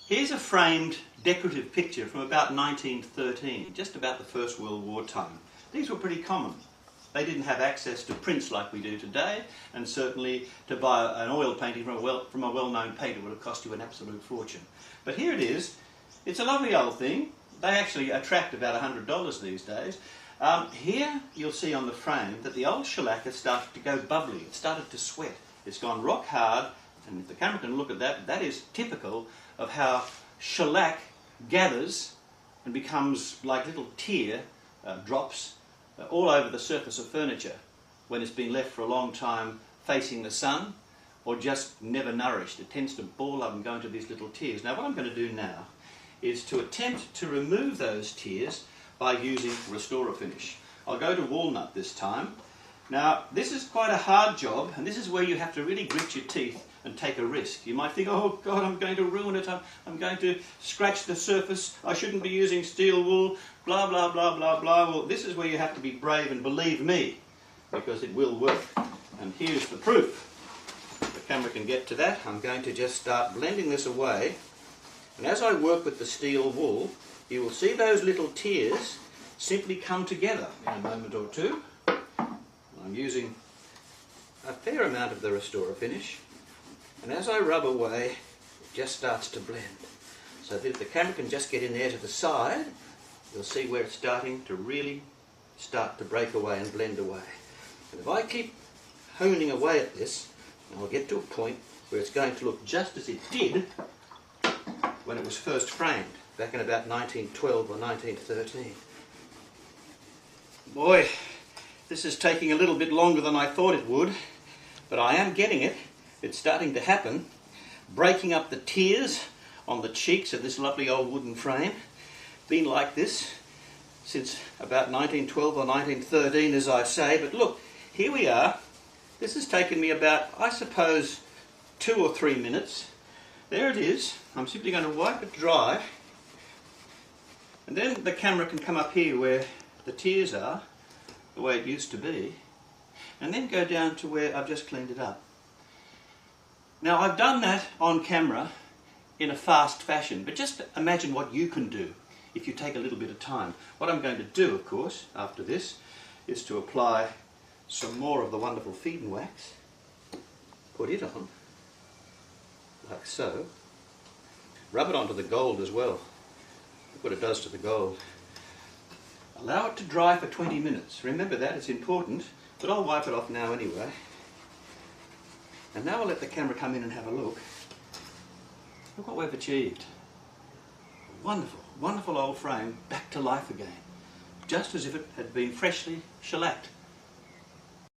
Here's a framed decorative picture from about 1913, just about the First World War time. These were pretty common. They didn't have access to prints like we do today, and certainly to buy an oil painting from a well-known painter would have cost you an absolute fortune. But here it is. It's a lovely old thing. They actually attract about $100 these days. Here you'll see on the frame that the old shellac has started to go bubbly. It started to sweat. It's gone rock hard, and if the camera can look at that, that is typical of how shellac gathers and becomes like little tear drops all over the surface of furniture when it's been left for a long time facing the sun or just never nourished. It tends to ball up and go into these little tears. Now what I'm going to do now is to attempt to remove those tears by using Restore-A-Finish. I'll go to walnut this time. Now this is quite a hard job, and this is where you have to really grit your teeth and take a risk. You might think, oh God, I'm going to ruin it, I'm going to scratch the surface, I shouldn't be using steel wool, blah blah blah blah blah. Well, this is where you have to be brave, and believe me, because it will work. And here's the proof. The camera can get to that. I'm going to just start blending this away, and as I work with the steel wool, you will see those little tears simply come together in a moment or two. I'm using a fair amount of the Restore-A-Finish, and as I rub away, it just starts to blend. So that if the camera can just get in there to the side, you'll see where it's starting to really start to break away and blend away. And if I keep honing away at this, I'll get to a point where it's going to look just as it did when it was first framed, back in about 1912 or 1913. Boy, this is taking a little bit longer than I thought it would, but I am getting it. It's starting to happen. Breaking up the tears on the cheeks of this lovely old wooden frame. Been like this since about 1912 or 1913, as I say. But look, here we are. This has taken me about, I suppose, 2 or 3 minutes. There it is. I'm simply going to wipe it dry. And then the camera can come up here where the tears are, the way it used to be, and then go down to where I've just cleaned it up. Now I've done that on camera in a fast fashion, but just imagine what you can do if you take a little bit of time. What I'm going to do, of course, after this, is to apply some more of the wonderful feed-in wax, put it on, like so, rub it onto the gold as well. Look what it does to the gold. Allow it to dry for 20 minutes. Remember that, it's important, but I'll wipe it off now anyway. And now I'll let the camera come in and have a look. Look what we've achieved. Wonderful, wonderful old frame back to life again. Just as if it had been freshly shellacked.